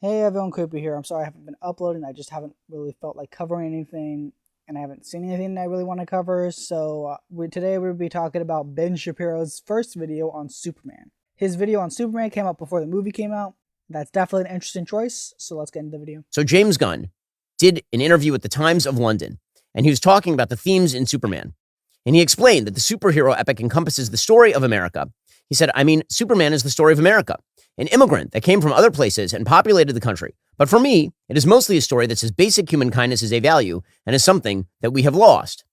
Hey everyone, Creepy here. I'm sorry I haven't been uploading. I just haven't really felt like covering anything, and I haven't seen anything that I really want to cover. So today we'll be talking about Ben Shapiro's first video on Superman. His video on Superman came out before the movie came out. That's definitely an interesting choice. So let's get into the video. So James Gunn did an interview with the Times of London, and he was talking about the themes in Superman. And he explained that the superhero epic encompasses the story of America. He said, Superman is the story of America, an immigrant that came from other places and populated the country. But for me, it is mostly a story that says basic human kindness is a value and is something that we have lost.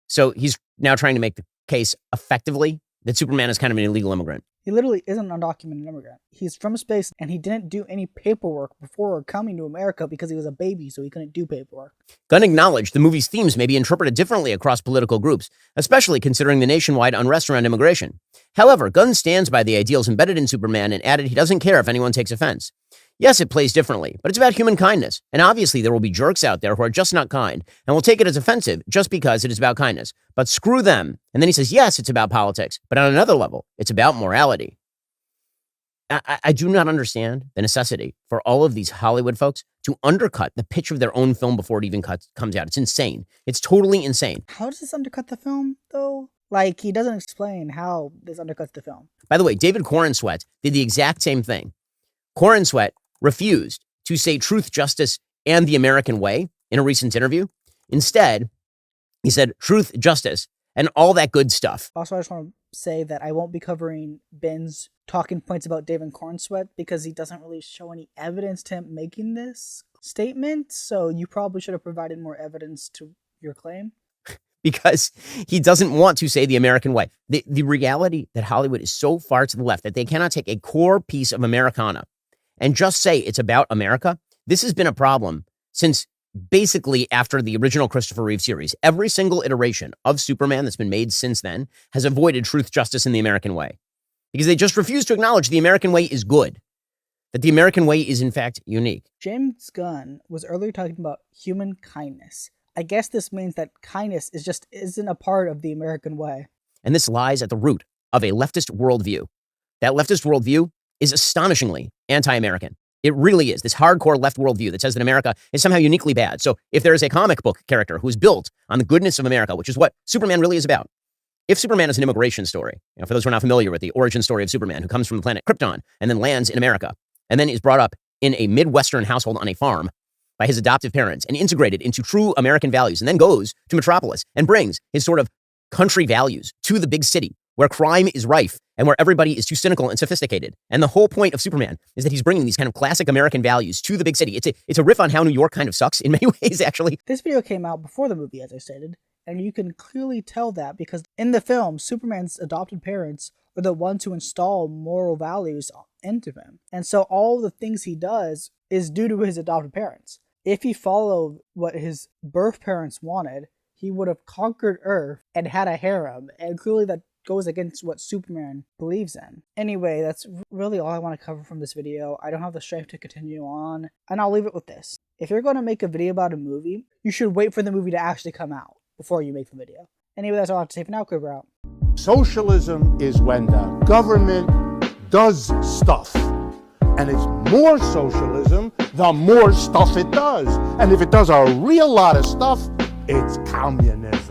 So he's now trying to make the case effectively that Superman is kind of an illegal immigrant. He literally isn't an undocumented immigrant. He's from space, and he didn't do any paperwork before coming to America because he was a baby, so he couldn't do paperwork. Gunn acknowledged the movie's themes may be interpreted differently across political groups, especially considering the nationwide unrest around immigration. However, Gunn stands by the ideals embedded in Superman and added he doesn't care if anyone takes offense. Yes, it plays differently, but it's about human kindness, and obviously there will be jerks out there who are just not kind and will take it as offensive just because it is about kindness. But screw them. And then he says, yes, it's about politics, but on another level, it's about morality. I do not understand the necessity for all of these Hollywood folks to undercut the pitch of their own film before it even comes out. It's insane. It's totally insane. How does this undercut the film, though? Like, he doesn't explain how this undercuts the film. By the way, David Corenswet did the exact same thing. Corenswet refused to say truth, justice, and the American way in a recent interview. Instead, he said truth, justice, and all that good stuff. Also, I just want to say that I won't be covering Ben's talking points about David Cornsweet because he doesn't really show any evidence to him making this statement. So you probably should have provided more evidence to your claim. Because he doesn't want to say the American way. The reality that Hollywood is so far to the left that they cannot take a core piece of Americana and just say it's about America. This has been a problem since basically after the original Christopher Reeve series. Every single iteration of Superman that's been made since then has avoided truth, justice, and the American way. Because they just refuse to acknowledge the American way is good. That the American way is in fact unique. James Gunn was earlier talking about human kindness. I guess this means that kindness isn't a part of the American way. And this lies at the root of a leftist worldview. That leftist worldview is astonishingly anti-American. It really is. This hardcore left worldview that says that America is somehow uniquely bad. So if there is a comic book character who is built on the goodness of America, which is what Superman really is about. If Superman is an immigration story, for those who are not familiar with the origin story of Superman, who comes from the planet Krypton and then lands in America and then is brought up in a Midwestern household on a farm by his adoptive parents and integrated into true American values and then goes to Metropolis and brings his sort of country values to the big city where crime is rife and where everybody is too cynical and sophisticated. And the whole point of Superman is that he's bringing these kind of classic American values to the big city. It's a riff on how New York kind of sucks in many ways, actually. This video came out before the movie, as I stated, and you can clearly tell that because in the film, Superman's adopted parents are the ones who install moral values into him. And so all the things he does is due to his adopted parents. If he followed what his birth parents wanted, he would have conquered Earth and had a harem, and clearly that goes against what Superman believes in. Anyway, that's really all I want to cover from this video. I don't have the strength to continue on, and I'll leave it with this. If you're going to make a video about a movie, you should wait for the movie to actually come out before you make the video. Anyway, that's all I have to say for now. Creeper out. Socialism is when the government does stuff. And it's more socialism, the more stuff it does. And if it does a real lot of stuff, it's communism.